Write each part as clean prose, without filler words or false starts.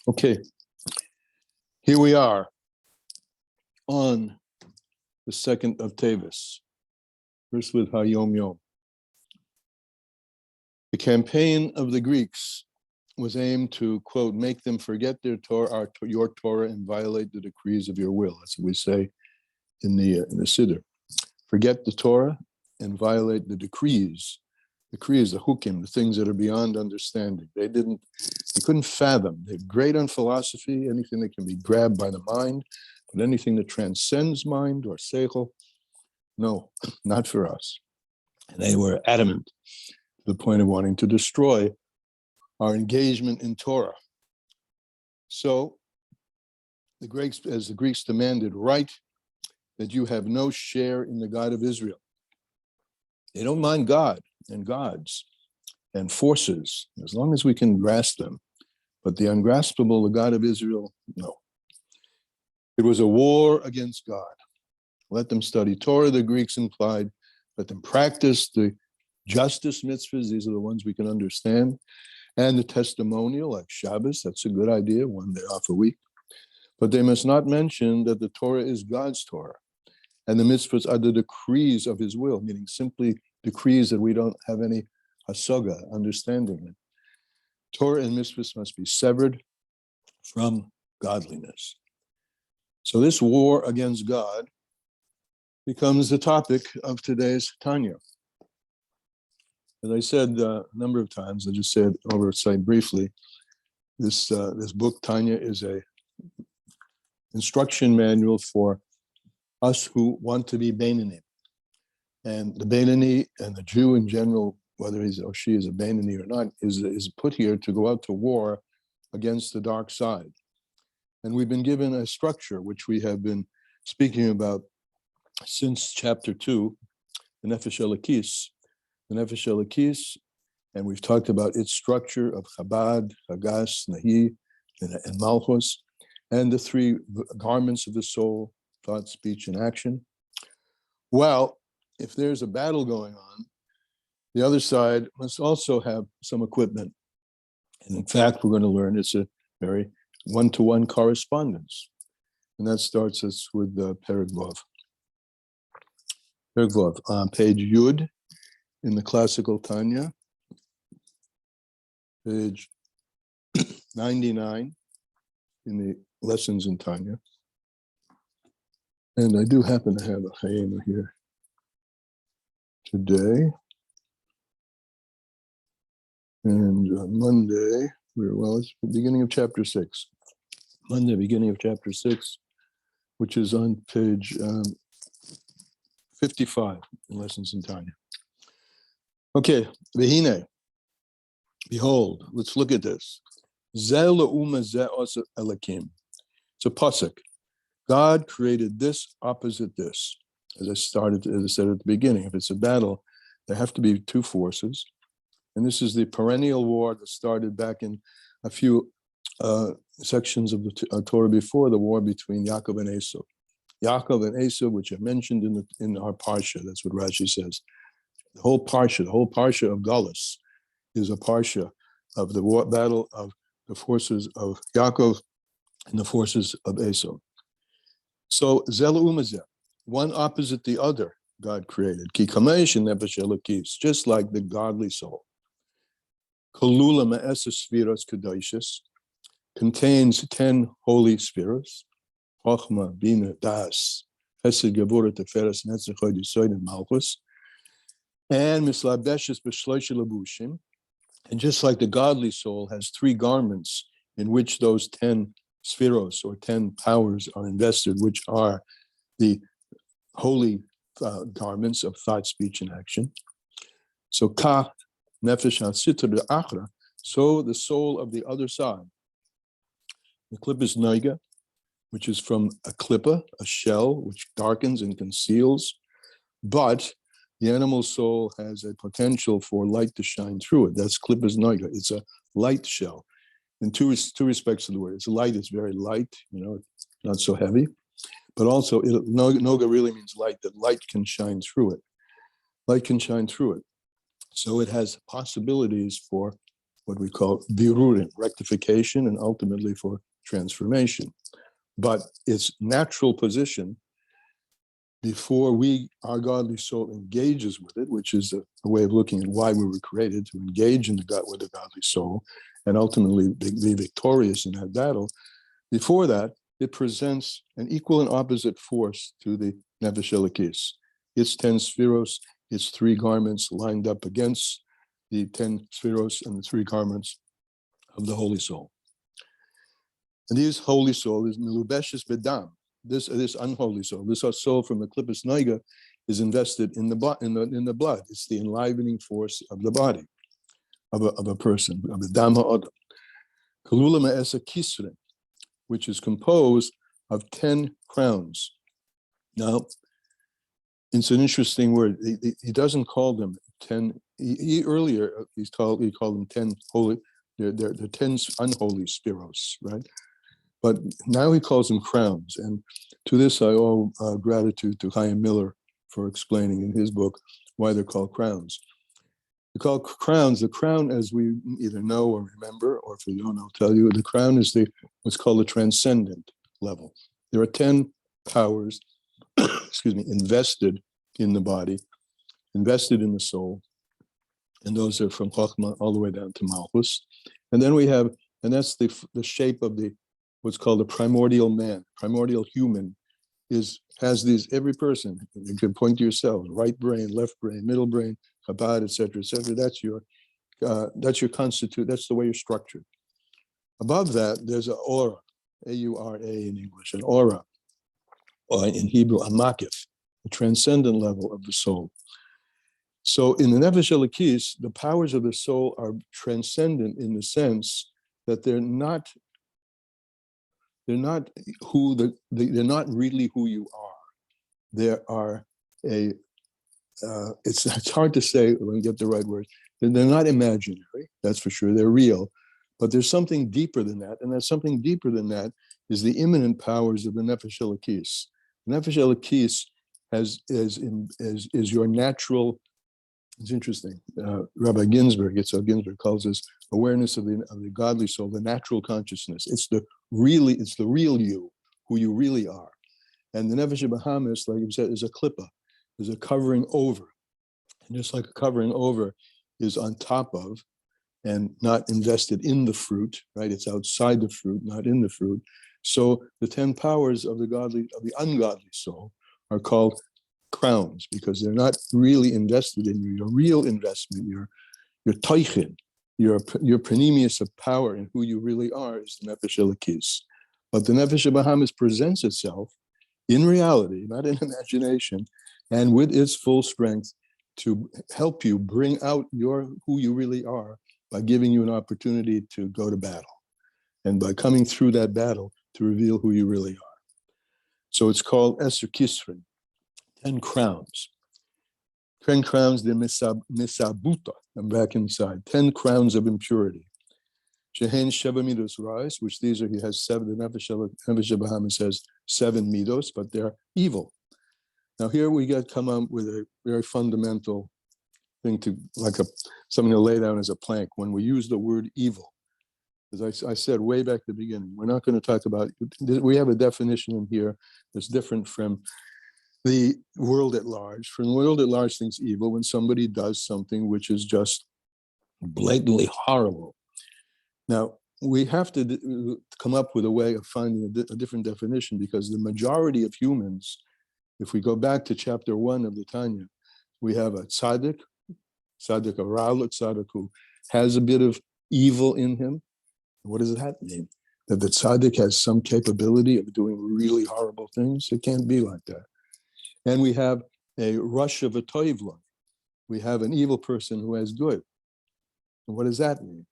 Okay, here we are on the 2nd of Teves, first with Hayom Yom. The campaign of the Greeks was aimed to, quote, make them forget their Torah, your Torah, and violate the decrees of your will. That's what we say in the Siddur. Forget the Torah and violate the decrees, the hukim, the things that are beyond understanding. They couldn't fathom. They're great on philosophy, anything that can be grabbed by the mind, but anything that transcends mind or seichel, no, not for us. And they were adamant to the point of wanting to destroy our engagement in Torah. So the Greeks, as the Greeks demanded, write that you have no share in the God of Israel. They don't mind God and gods and forces, as long as we can grasp them. But the ungraspable, the God of Israel, no. It was a war against God. Let them study Torah, the Greeks implied. Let them practice the justice mitzvahs. These are the ones we can understand. And the testimonial, like Shabbos, that's a good idea, one day off a week. But they must not mention that the Torah is God's Torah. And the mitzvahs are the decrees of his will, meaning simply decrees that we don't have any hasaga, understanding. Torah and mitzvahs must be severed from godliness. So this war against God becomes the topic of today's Tanya. As I said a number of times, I just said oversight briefly, this book, Tanya, is a instruction manual for us who want to be Beinani. And the Beinani and the Jew in general, whether he's or she is a Beinani or not, is put here to go out to war against the dark side. And we've been given a structure, which we have been speaking about since chapter 2, the Nefesh Elokis. The Nefesh Elokis, and we've talked about its structure of Chabad, Hagas, Nahi, and Malchus, and the three garments of the soul, thought, speech, and action. Well, if there's a battle going on, the other side must also have some equipment. And in fact, we're going to learn it's a very one-to-one correspondence. And that starts us with Perek Vav. Perek Vav, on page Yud in the classical Tanya, page 99 in the lessons in Tanya. And I do happen to have a Hayema here today. And Monday, it's the beginning of chapter 6. Monday, beginning of chapter 6, which is on page 55 in Lessons in Tanya. Okay, Vehine, behold, let's look at this. Zeh le'uma zeh osa elakim. It's a pasuk. God created this opposite this. As I said at the beginning, if it's a battle, there have to be two forces. And this is the perennial war that started back in a few sections of the Torah before, the war between Yaakov and Esau. Yaakov and Esau, which are mentioned in our parsha, that's what Rashi says. The whole parsha of Galus is a parsha of the war, battle of the forces of Yaakov and the forces of Esau. So Zeh le'uma zeh, one opposite the other, God created. Ki kamesh nefesh elokis, just like the godly soul. Kolula me'esa sfiros kedoshis, contains 10 holy spirits. Chochma, Bina, Das, Chesed, Gevurah, Teferes, Netzach, Hod, Yesod, and Malchus. And mislabeshes b'shlosh lebushim. And just like the godly soul has 3 garments in which those 10 spheros or 10 powers are invested, which are the holy garments of thought, speech, and action. So ka nefesh ha-sitra achra, so the soul of the other side. The klippa is noiga, which is from a klippa, a shell, which darkens and conceals, but the animal soul has a potential for light to shine through it. That's klippa's noiga. It's a light shell. In two respects of the word. It's light, it's very light, not so heavy. But also, noga really means light, that light can shine through it. Light can shine through it. So it has possibilities for what we call birurim, rectification, and ultimately for transformation. But its natural position before our godly soul engages with it, which is a way of looking at why we were created, to engage in with the godly soul and ultimately be victorious in that battle. Before that, it presents an equal and opposite force to the Nefesh Elokis. Its 10 spheros, its 3 garments lined up against the 10 spheros and the 3 garments of the Holy Soul. And this Holy Soul is Milubeshes Bedam. This unholy soul, this soul from the Klippus Noiga, is invested in the blood. It's the enlivening force of the body of a person, of the Dam Ha'adam. Kalula Ma'esa Kisrin, which is composed of 10 crowns. Now, it's an interesting word. He doesn't call them 10. Earlier, he called them 10 holy. They're 10 unholy spiros, right? But now he calls them crowns. And to this, I owe gratitude to Chaim Miller for explaining in his book why they're called crowns. They're called crowns. The crown, as we either know or remember, or if we don't, I'll tell you, the crown is what's called the transcendent level. There are 10 powers, invested in the body, invested in the soul. And those are from Chokhmah all the way down to Malchus. And then we have, and that's the shape of what's called the primordial man, primordial human, has these, every person, you can point to yourself, right brain, left brain, middle brain, Chabad, et cetera, that's your constitute, that's the way you're structured. Above that, there's an aura, A-U-R-A in English, an aura, or in Hebrew, a makif, the transcendent level of the soul. So in the Nefesh Elokis, the powers of the soul are transcendent in the sense that they're not really who you are. There are it's hard to say when you get the right word. They're not imaginary, that's for sure. They're real, but there's something deeper than that, and that something deeper than that is the immanent powers of the Nefesh Elokis. The Nefesh Elokis is your natural. It's interesting. Rabbi Ginsburg, Yitzhak Ginsburg, calls this awareness of the godly soul, the natural consciousness. It's the real you, who you really are. And the Nefesh Bahamis, like you said, is a klippa, is a covering over. And just like a covering over is on top of and not invested in the fruit, right? It's outside the fruit, not in the fruit. So the 10 powers of the ungodly soul are called crowns, because they're not really invested in you. Your real investment, your toichin, your panemius of power in who you really are is the Nefesh Elokis. But the Nefesh Bahamis presents itself in reality, not in imagination, and with its full strength to help you bring out who you really are by giving you an opportunity to go to battle, and by coming through that battle to reveal who you really are. So it's called Eser Kisrin, 10 crowns. 10 crowns de misabuta. I'm back inside. 10 crowns of impurity. Shehen Sheva Midos Rais, which he has 7, the Nefesh Bahamis has 7 midos, but they're evil. Now here we come up with a very fundamental thing something to lay down as a plank when we use the word evil. As I said way back at the beginning, we're not going to talk about, we have a definition in here that's different from the world at large. From the world at large, thinks evil when somebody does something which is just blatantly horrible. Now, we have to come up with a way of finding a different definition, because the majority of humans, if we go back to chapter 1 of the Tanya, we have a tzaddik, a ra'al tzaddik, who has a bit of evil in him. What does that mean? That the tzaddik has some capability of doing really horrible things? It can't be like that. And we have a rush of a toivlon. We have an evil person who has good. And what does that mean?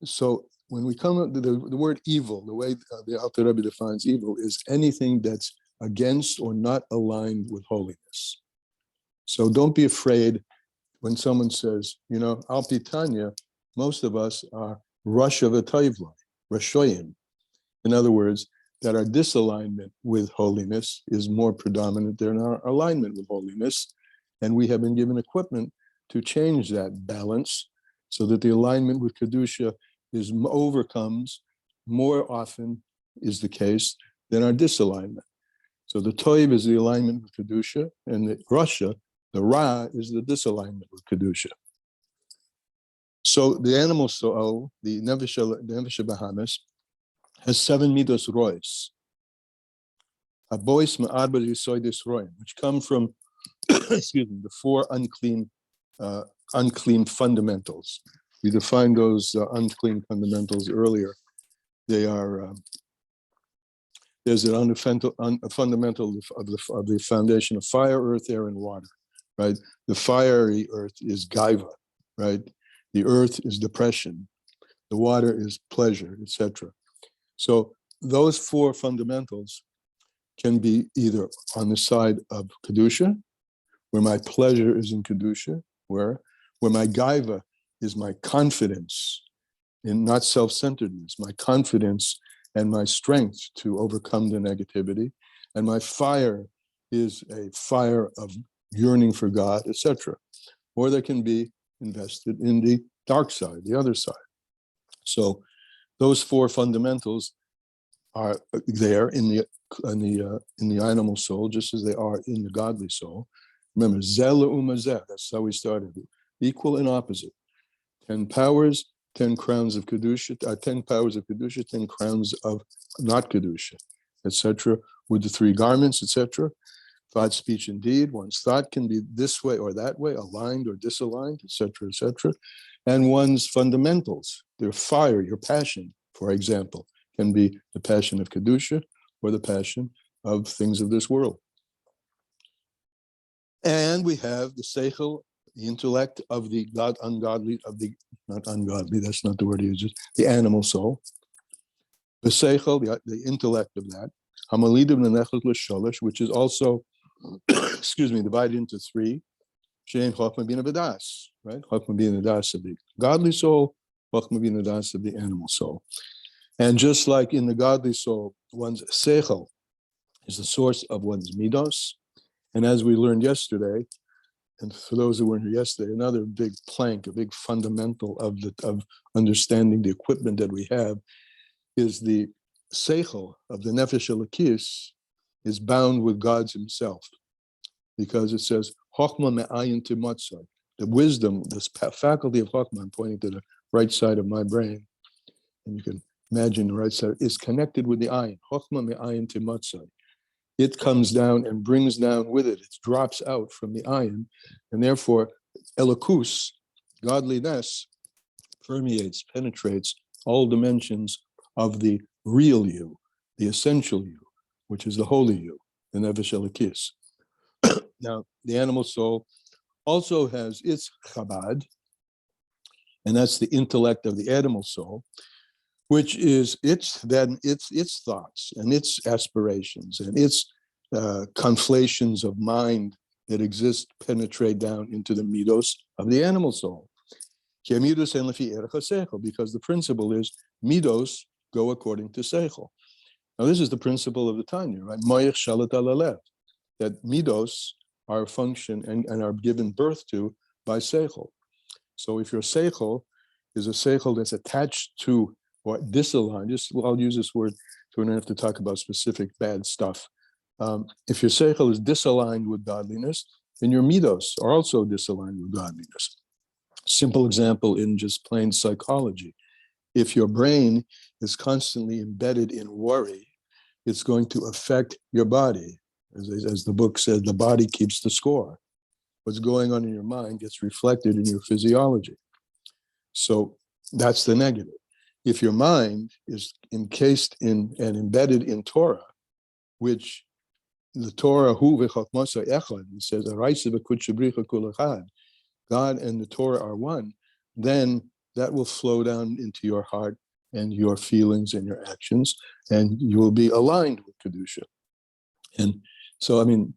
So when we come up to the word evil, the way the Alter Rebbe defines evil is anything that's against or not aligned with holiness. So don't be afraid when someone says, Al Pi Tanya, most of us are rush of a toivlon, rashoyim. In other words, that our disalignment with holiness is more predominant than our alignment with holiness. And we have been given equipment to change that balance so that the alignment with Kedusha is overcomes more often is the case than our disalignment. So the Tev is the alignment with Kedusha, and the Rasha, the Ra, is the disalignment with Kedusha. So the animal soul, the Nefesh Bahamis, has 7 midos rois, abois ma'arba yisoidis roim, which come from, excuse me, the 4 unclean fundamentals. We defined those unclean fundamentals earlier. They are there's a fundamental of the foundation of fire, earth, air, and water, right? The fiery earth is gaiva, right? The earth is depression. The water is pleasure, etc. So those 4 fundamentals can be either on the side of Kedusha, where my pleasure is in Kedusha, where my gaiva is my confidence in not self-centeredness, my confidence and my strength to overcome the negativity, and my fire is a fire of yearning for God, etc. Or they can be invested in the dark side, the other side. So those 4 fundamentals are there in the animal soul, just as they are in the godly soul. Remember, zeh le'uma zeh, that's how we started. Equal and opposite. 10 powers, 10 crowns of Kedusha, 10 powers of Kedusha, 10 crowns of not Kedusha, etc. With the 3 garments, etc. Thought, speech, and deed. One's thought can be this way or that way, aligned or disaligned, etc., etc. And one's fundamentals, their fire, your passion, for example, can be the passion of Kedusha or the passion of things of this world. And we have the seichel, the intellect of the ungodly, not ungodly, that's not the word he uses, the animal soul. The seichel, the intellect of that, hamalidim nenechot l'sholosh, which is also, excuse me, divided into 3, shein chokhmah bina v'das, right? Chokhmah bina v'das of the godly soul, chokhmah bina v'das of the animal soul. And just like in the godly soul, one's seichel is the source of one's midos. And as we learned yesterday, and for those who weren't here yesterday, another big plank, a big fundamental of understanding the equipment that we have is the seichel of the nefesh elokis is bound with God's himself. Because it says, chokhmah me'ayin timatzah, the wisdom, this faculty of chokhmah, I'm pointing to the right side of my brain, and you can imagine the right side, is connected with the ayin, chokhmah me'ayin timatzah. It comes down and brings down with it, it drops out from the ayin, and therefore elokus, godliness, permeates, penetrates all dimensions of the real you, the essential you, which is the holy you, the nefesh elokis. Now, the animal soul also has its chabad, and that's the intellect of the animal soul, which is its thoughts and its aspirations and its conflations of mind that exist penetrate down into the midos of the animal soul. Because the principle is midos go according to seichel. Now, this is the principle of the Tanya, right? Moich shalat al alev, that midos are a function and are given birth to by seichel. So if your seichel is a seichel that's attached to or disaligned, I'll use this word so we don't have to talk about specific bad stuff. If your seichel is disaligned with godliness, then your midos are also disaligned with godliness. Simple example in just plain psychology. If your brain is constantly embedded in worry, it's going to affect your body. As the book said, the body keeps the score. What's going on in your mind gets reflected in your physiology. So that's the negative. If your mind is encased in and embedded in Torah, which the Torah, it says, God and the Torah are one, then that will flow down into your heart and your feelings and your actions, and you will be aligned with Kedusha. And so, I'm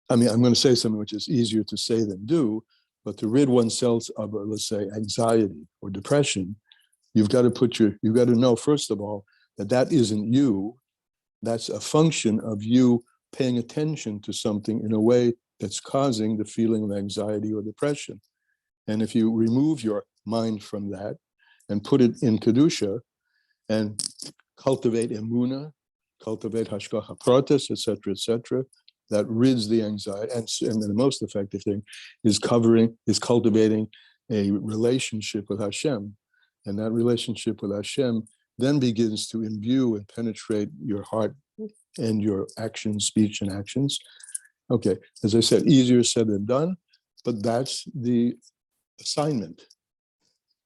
going to say something which is easier to say than do, but to rid oneself of, let's say, anxiety or depression, you've got to know, first of all, that isn't you. That's a function of you paying attention to something in a way that's causing the feeling of anxiety or depression. And if you remove your mind from that and put it in Kedusha and cultivate emuna, cultivate hashgacha pratis, etc., that rids the anxiety. And the most effective thing is cultivating a relationship with Hashem. And that relationship with Hashem then begins to imbue and penetrate your heart and your actions, speech and actions. Okay, as I said, easier said than done, but that's the assignment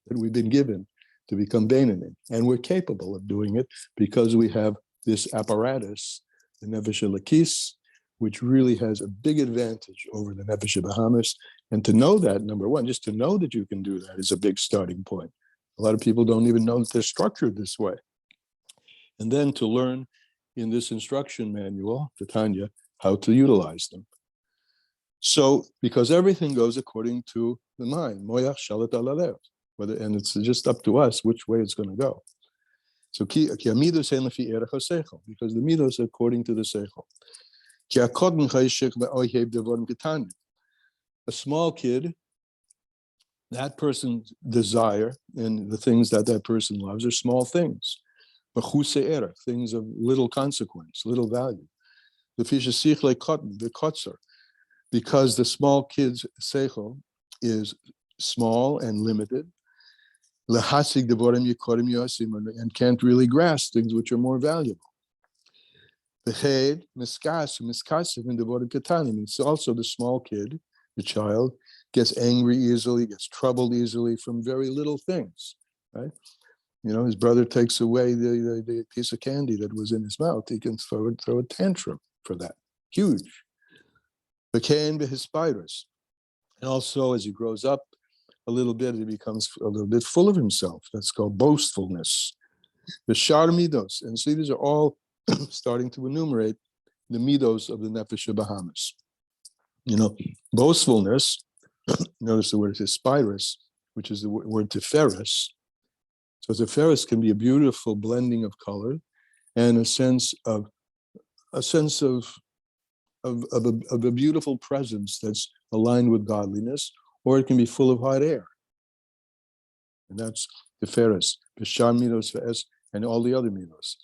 that we've been given to become Beinanim. And we're capable of doing it because we have this apparatus, the Nefesh Elokis, which really has a big advantage over the Nefesh Bahamis. And to know that, number one, just to know that you can do that is a big starting point. A lot of people don't even know that they're structured this way. And then to learn in this instruction manual, the Tanya, how to utilize them. So, because everything goes according to the mind, moyach shalat alalev, and it's just up to us which way it's going to go. So, because the midos are according to the seichel. A small kid, that person's desire and the things that person loves are small things. Things of little consequence, little value. Because the small kid's seichel is small and limited, and can't really grasp things which are more valuable. It's also the small kid, the child, gets angry easily, gets troubled easily from very little things, right? You know, his brother takes away the piece of candy that was in his mouth. He can throw a tantrum for that. Huge. And also, as he grows up a little bit, he becomes a little bit full of himself. That's called boastfulness. The shar midos. And see, these are all starting to enumerate the midos of the Nefesh Bahamis. You know, boastfulness, notice the word hispyrus, which is the word teferis. So teferis can be a beautiful blending of color and a sense of a beautiful presence that's aligned with godliness, or it can be full of hot air. And that's teferis, b'shar midos ve'es, and all the other midos.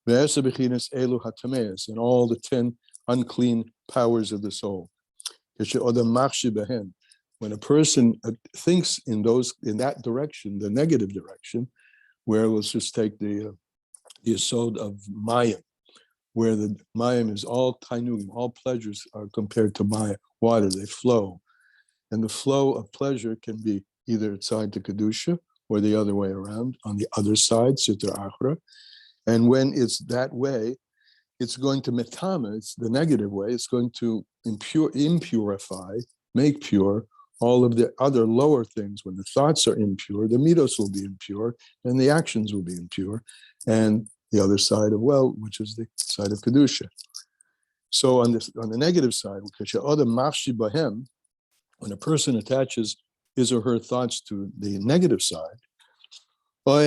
Ve'es bechinas elu hatameis, and all the 10 unclean powers of the soul. When a person thinks in that direction, the negative direction, where let's just take the yesod of mayim, where the mayim is all tainugim, all pleasures are compared to maya, water, they flow. And the flow of pleasure can be either side to Kedusha or the other way around, on the other side, Sitra Achra. And when it's that way, it's going to metama, it's the negative way, it's going to impurify, make pure all of the other lower things. When the thoughts are impure, the midos will be impure, and the actions will be impure, and the other side of which is the side of Kedusha. So on the negative side, when a person attaches his or her thoughts to the negative side, or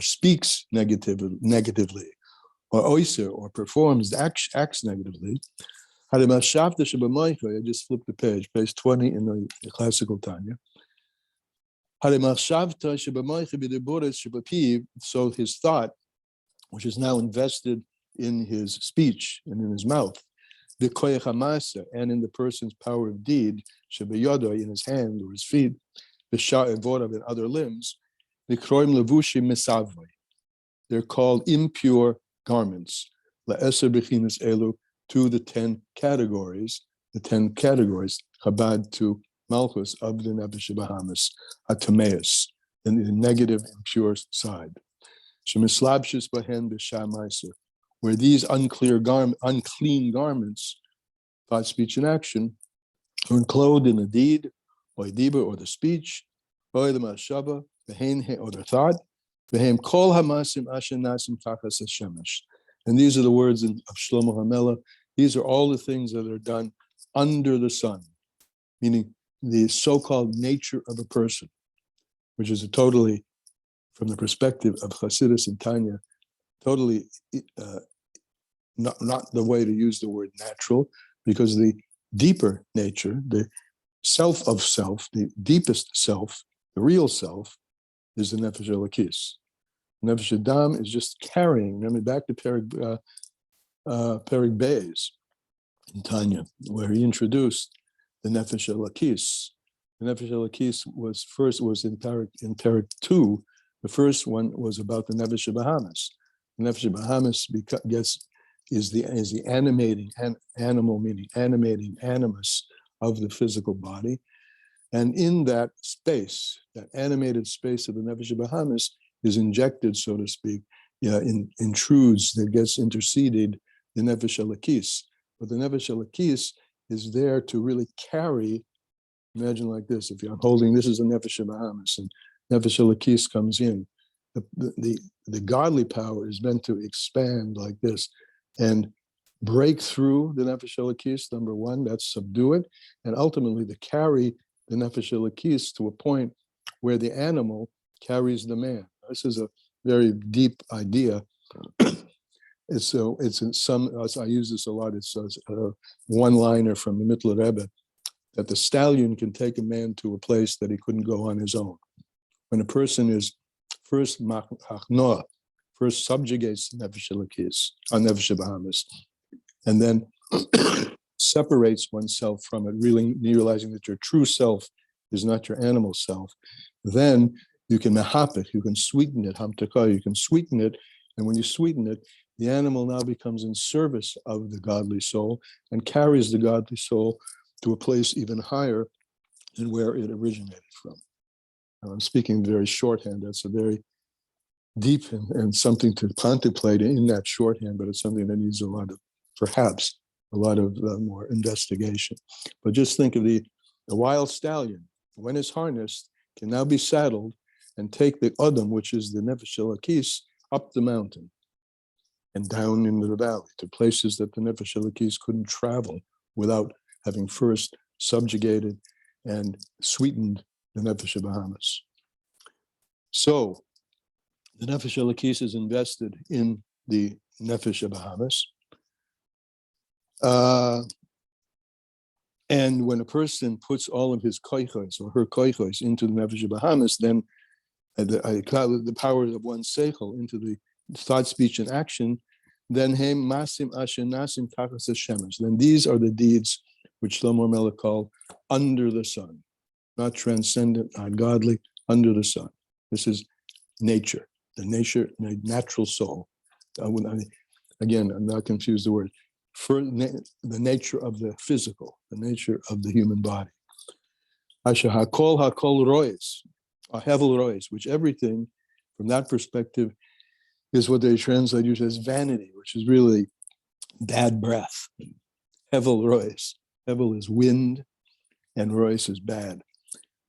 speaks negatively, or performs, acts negatively. I just flipped the page 20 in the classical Tanya. So his thought, which is now invested in his speech and in his mouth, and in the person's power of deed, in his hand or his feet, in other limbs, they're called impure garments, to the 10 categories, Chabad to Malchus of the Nefesh Bahamis, Atameus, in the negative, impure side. Where these unclean garments, thought, speech, and action, are clothed in the deed, or the speech, or the mashaba, or the thought, and these are the words of Shlomo HaMelech. These are all the things that are done under the sun, meaning the so-called nature of a person, which is totally, from the perspective of Chassidus and Tanya, totally not the way to use the word natural, because the deeper nature, the self of self, the deepest self, the real self, is the Nefesh Elokis. Nefesh Adam is just carrying. Remember back to Perik Beis in Tanya, where he introduced the Nefesh Elokis. The Nefesh Elokis was in Perik 2. The first one was about the Nefesh Bahamas. The Nefesh Bahamas is the animating animal, meaning animating animus of the physical body. And in that space, that animated space of the Nefesh Bahamas is injected, so to speak, intrudes, that gets interceded, the Nefesh Elokis. But the Nefesh Elokis is there to really carry. Imagine like this: if you're holding, this is a Nefesh Bahamas, and Nefesh Elokis comes in. The godly power is meant to expand like this and break through the Nefesh Elokis, number one, that's subdue it, and ultimately to carry the Nefesh Elokis to a point where the animal carries the man. This is a very deep idea. It's in some, I use this a lot, it's a one-liner from the Mittler Rebbe, that the stallion can take a man to a place that he couldn't go on his own. When a person is first machnoah, first subjugates the Nefesh Elokis, on Nefesh Bahamas, and then separates oneself from it, really realizing that your true self is not your animal self, then you can mehapich, you can sweeten it, hamtakah, you can sweeten it, and when you sweeten it, the animal now becomes in service of the godly soul and carries the godly soul to a place even higher than where it originated from. Now, I'm speaking very shorthand. That's a very deep and something to contemplate in that shorthand, but it's something that needs perhaps a lot of more investigation. But just think of the wild stallion, when it's harnessed, can now be saddled and take the Adam, which is the Nefesh Elokis, up the mountain and down into the valley to places that the Nefesh Elokis couldn't travel without having first subjugated and sweetened the Nefesh Bahamas. So the Nefesh Elokis is invested in the Nefesh Bahamas. And when a person puts all of his koichos or her koichos into the Nefesh Bahamas, then the powers of one's seichel into the thought, speech, and action, then hem masim asher nasim tachas hashemesh. Then these are the deeds which Shlomo Melech called under the sun, not transcendent, not godly, under the sun. This is nature, the natural soul. Again, I'm not confused the word. For the nature of the physical, the nature of the human body. Asher hakol rois, hevel rois, which everything from that perspective is what they translate usually as vanity, which is really bad breath. Hevel rois. Hevel is wind, and rois is bad.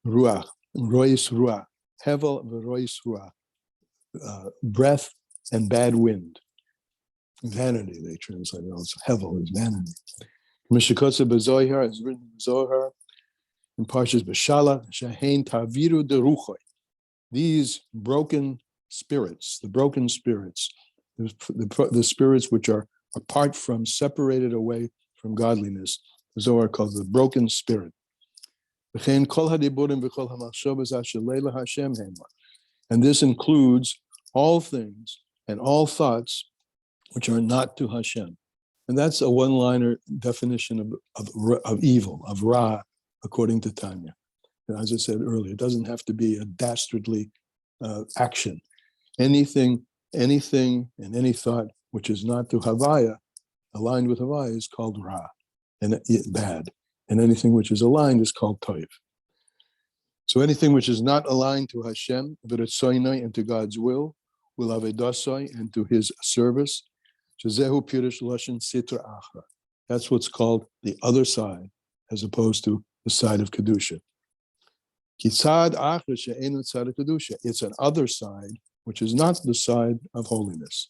Ruach, rois ruach. Hevel v'rois ruach. Breath and bad wind. Vanity, they translate it also. Hevel is vanity. Mishikotze b'zohar is written in Zohar in Parshas B'Shalach, Shehein taviru deruchoi. These broken spirits, the spirits which are apart from, separated away from godliness, the Zohar calls the broken spirit. And this includes all things and all thoughts which are not to Hashem. And that's a one-liner definition of evil, of Ra, according to Tanya. And as I said earlier, it doesn't have to be a dastardly action. Anything and any thought which is not to Havaya, aligned with Havaya, is called Ra, and bad. And anything which is aligned is called Toiv. So anything which is not aligned to Hashem, v'retzoinai, and to God's will avedasai, and to His service, shezehu pirish lashon sitra achra. That's what's called the other side, as opposed to the side of Kedusha. Kitzad achra she'enu tzad Kedusha. It's an other side, which is not the side of holiness.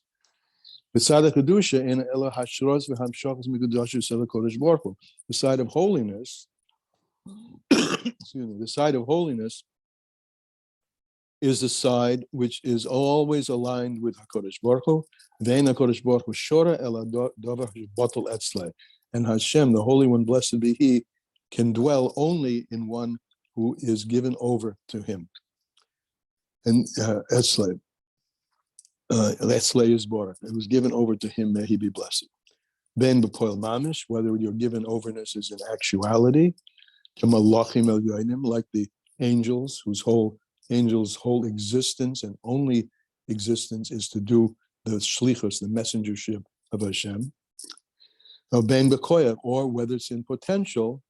The side of Kedusha in ela hashros v'hamshachos mikudashu sela kodesh baruch hu. The side of holiness, excuse me, the side of holiness is the side which is always aligned with HaKadosh Baruch Hu. Ve'en HaKadosh Baruch Hu shora ela davar batel etzlei. And Hashem, the Holy One, blessed be He, can dwell only in one who is given over to him. And Esley is born. It was given over to him, may he be blessed. Ben b'poil mamish, whether your given overness is in actuality, like the angels, whose whole existence and only existence is to do the shlichus, the messengership of Hashem. Ben b'koyach, or whether it's in potential,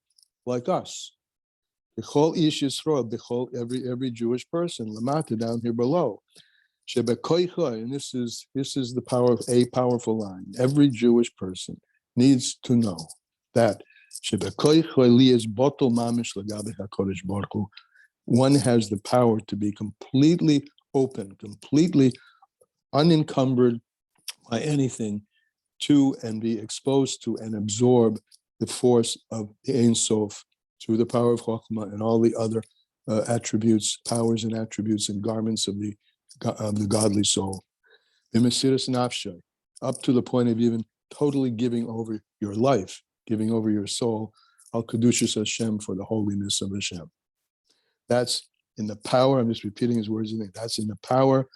like us. B'chol ish Yisrael, b'chol every Jewish person, lamata down here below. And this is the power of a powerful line. Every Jewish person needs to know that one has the power to be completely open, completely unencumbered by anything, to and be exposed to and absorb the force of the Ein Sof through the power of Chokhmah and all the other attributes, powers and attributes and garments of the godly soul. Up to the point of even totally giving over your life, giving over your soul, al kedushas Hashem, for the holiness of Hashem. That's in the power, I'm just repeating his words, that's in the power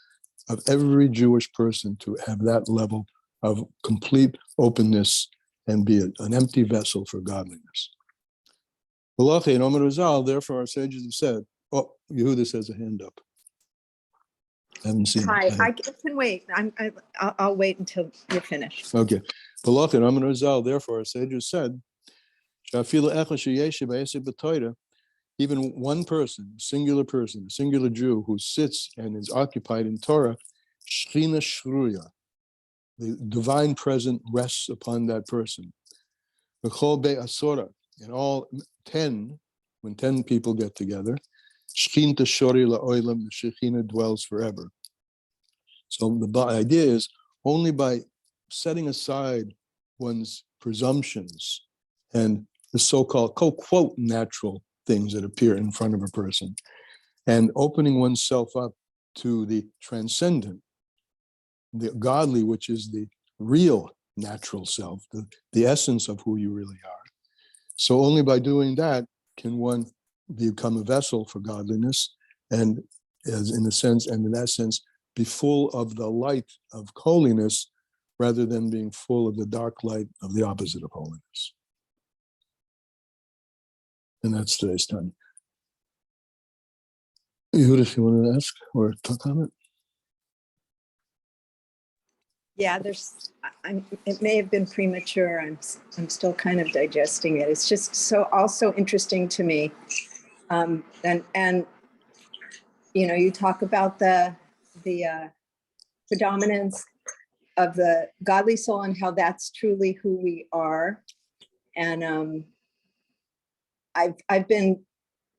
of every Jewish person to have that level of complete openness and be an empty vessel for godliness. Therefore, our sages have said, oh, Yehuda has a hand up. I haven't seen Hi, it. I can wait. I'll wait until you're finished. Okay. Therefore, our sages said, even one person, a singular Jew who sits and is occupied in Torah, Shechina Shruya, the divine presence rests upon that person. In all 10, when 10 people get together, Shechinta Shori La'olam, the Shechina dwells forever. So the idea is only by setting aside one's presumptions and the so-called, quote, natural things that appear in front of a person, and opening oneself up to the transcendent, the godly, which is the real natural self, the essence of who you really are. So only by doing that can one become a vessel for godliness, and in that sense, be full of the light of holiness rather than being full of the dark light of the opposite of holiness. And that's today's Tanya. Yehuda, if you want to ask or comment? Yeah, it may have been premature. I'm still kind of digesting it. It's just so also interesting to me. And you talk about the predominance of the godly soul and how that's truly who we are. And I've been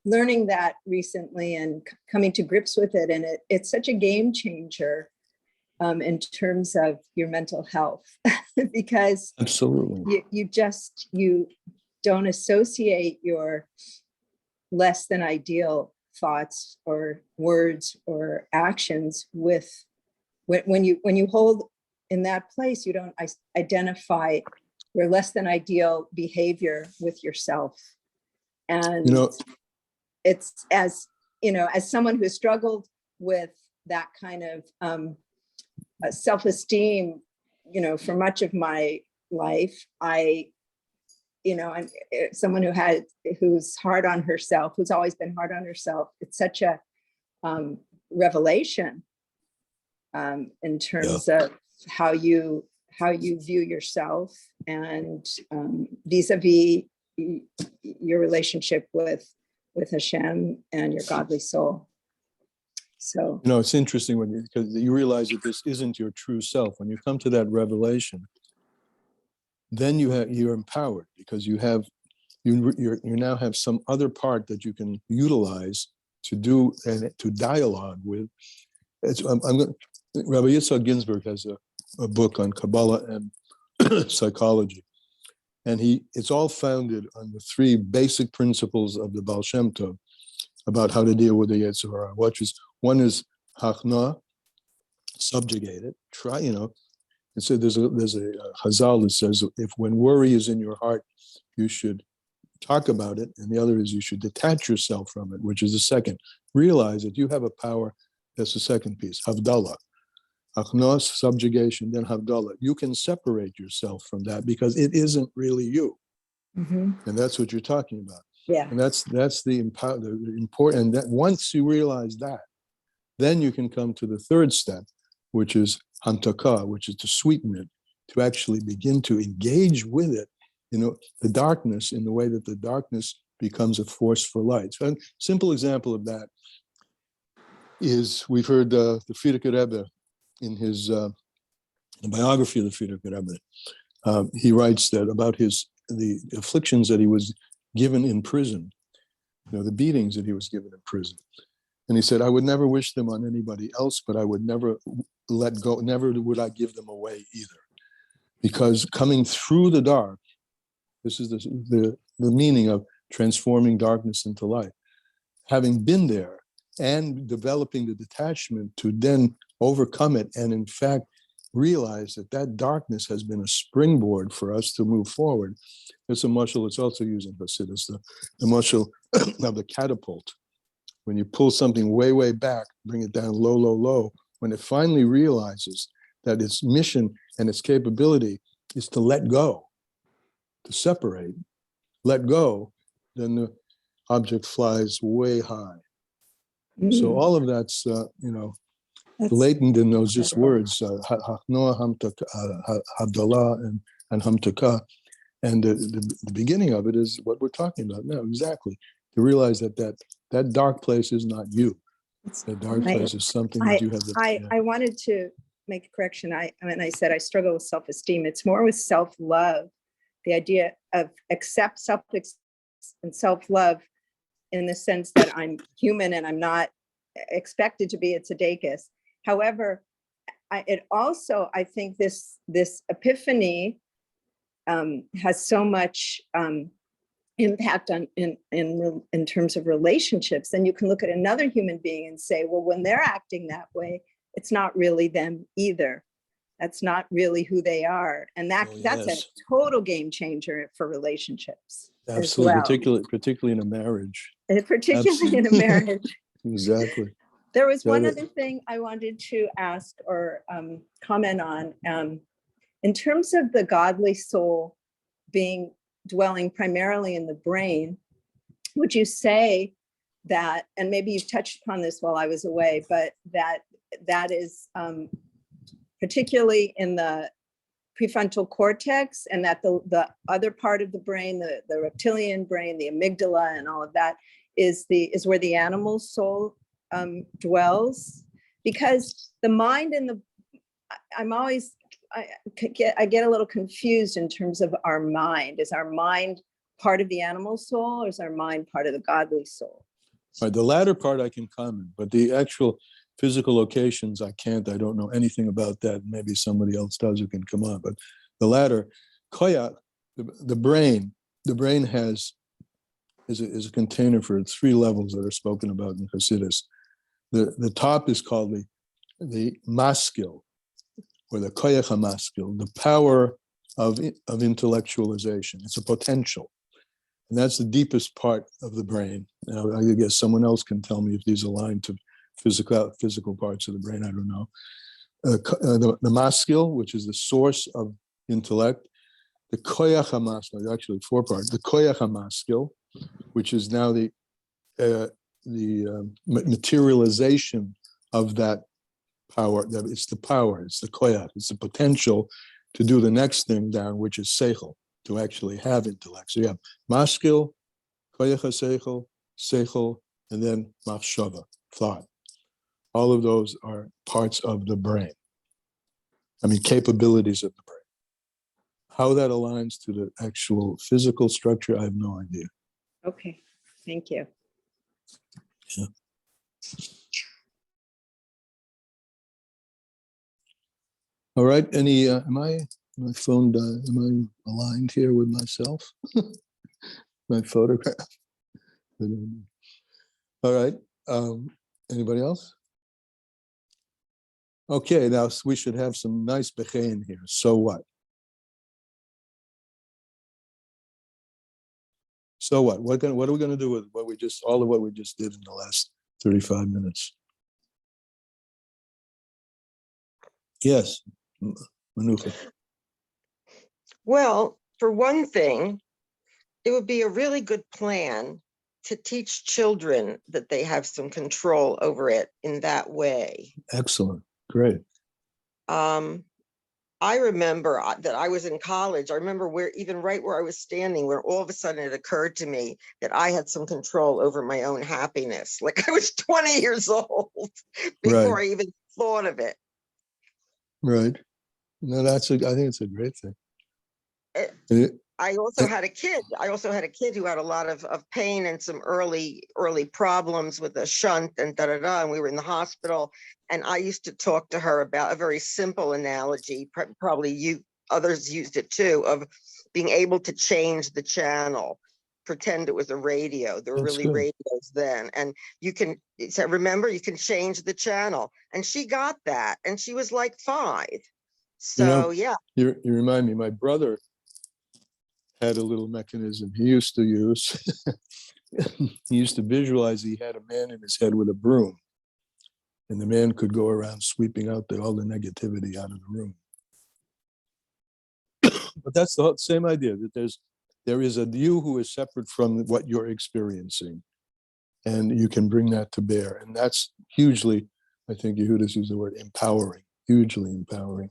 learning that recently and coming to grips with it, and it's such a game changer in terms of your mental health, because absolutely you don't associate your less than ideal thoughts or words or actions with when you hold in that place, you don't identify your less than ideal behavior with yourself. And it's as someone who struggled with that kind of self-esteem, for much of my life, I'm someone who's hard on herself, who's always been hard on herself. It's such a revelation in terms of how you view yourself and vis-a-vis your relationship with Hashem and your godly soul. So it's interesting because you realize that this isn't your true self. When you come to that revelation, then you're empowered, because you now have some other part that you can utilize to do and to dialogue with. Rabbi Yitzhak Ginsburg has a book on Kabbalah and psychology, and it's all founded on the three basic principles of the Baal Shem Tov about how to deal with the Yetzer Hara. One is Hachna, subjugate it. Try, So there's a Chazal that says, if when worry is in your heart, you should talk about it, and the other is you should detach yourself from it, which is the second. Realize that you have a power. That's the second piece. Havdalah. Achnos, subjugation, then Havdalah. You can separate yourself from that because it isn't really you. Mm-hmm. And that's what you're talking about. Yeah. And that's the important. That once you realize that, then you can come to the third step, which is Hamtaka, which is to sweeten it, to actually begin to engage with it, the darkness, in the way that the darkness becomes a force for light. So a simple example of that is, we've heard the Frierdiker Rebbe in his the biography of the Frierdiker Rebbe. He writes that about the afflictions that he was given in prison, the beatings that he was given in prison. And he said, I would never wish them on anybody else, but I would never let go, never would I give them away either. Because coming through the dark, this is the meaning of transforming darkness into light. Having been there and developing the detachment to then overcome it, and in fact, realize that darkness has been a springboard for us to move forward. It's a mashal, it's also used in Hasidus, the mashal of the catapult. When you pull something way, way back, bring it down low, low, low, when it finally realizes that its mission and its capability is to let go, to separate, let go, then the object flies way high. So all of that's, latent in those just words, Hachnoah, Havdalah, and Hamtaka. And the beginning of it is what we're talking about now, exactly. To realize that dark place is not you. That dark place is something that you have. I wanted to make a correction. I said I struggle with self-esteem. It's more with self-love. The idea of accept and self-love in the sense that I'm human and I'm not expected to be a tzedekis. However, I think this epiphany has so much impact on in terms of relationships. Then you can look at another human being and say, well, when they're acting that way, it's not really them either. That's not really who they are, and that's a total game changer for relationships. Absolutely, well. particularly in a marriage. Particularly in a marriage. Exactly. There was one other thing I wanted to ask or comment on. In terms of the godly soul dwelling primarily in the brain, would you say that, and maybe you've touched upon this while I was away, but that is particularly in the prefrontal cortex, and that the other part of the brain, the reptilian brain, the amygdala and all of that is where the animal soul dwells? Because the mind and I get a little confused in terms of our mind. Is our mind part of the animal soul, or is our mind part of the godly soul? Right, the latter part I can comment, but the actual physical locations I can't. I don't know anything about that. Maybe somebody else does who can come on. But the latter, koyach, the brain is a container for 3 levels that are spoken about in Hasidus. The top is called the maskil, or the koyach hamaskil, the power of intellectualization. It's a potential. And that's the deepest part of the brain. Now, I guess someone else can tell me if these align to physical parts of the brain. I don't know. The maskil, which is the source of intellect. The koyach hamaskil, actually 4 parts. The koyach hamaskil, which is now the materialization of that power. It's the power. It's the koyach. It's the potential to do the next thing down, which is seichel, to actually have intellect. So you have maskil, koyach seichel, and then machshava, thought. All of those are parts of the brain. Capabilities of the brain. How that aligns to the actual physical structure, I have no idea. Okay, thank you. Yeah. All right, my phone, am I aligned here with myself? My photograph? All right, anybody else? Okay, now we should have some nice bechein here. So what? So what? What are we going to do with all of what we just did in the last 35 minutes? Yes, Manuka. Well, for one thing, it would be a really good plan to teach children that they have some control over it in that way. Excellent. Great. I remember that I was in college. I remember right where I was standing, where all of a sudden it occurred to me that I had some control over my own happiness. Like I was 20 years old before I even thought of it. Right. No, I think it's a great thing. I also had a kid. Who had a lot of pain and some early problems with a shunt and and we were in the hospital. And I used to talk to her about a very simple analogy. Probably others used it too, of being able to change the channel, pretend it was a radio. There were really radios then. And you can remember, you can change the channel. And she got that. And she was like 5. So yeah. You remind me, my brother had a little mechanism he used to use. He used to visualize he had a man in his head with a broom, and the man could go around sweeping out all the negativity out of the room. But that's the same idea, that there is a you who is separate from what you're experiencing, and you can bring that to bear. And that's hugely, I think Yehuda's used the word empowering, hugely empowering,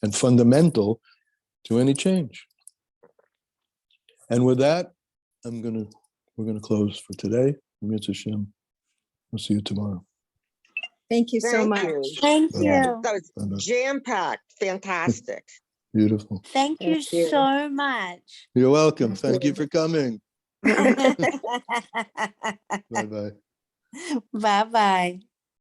and fundamental to any change. And with that, we're gonna close for today. Mitzvah Shem. We'll see you tomorrow. Thank you so much. Thank Bye-bye. you. That was jam-packed. Fantastic. Beautiful. Thank you Thank you. so much. You're welcome. Thank Thank you for coming. Bye-bye. Bye-bye.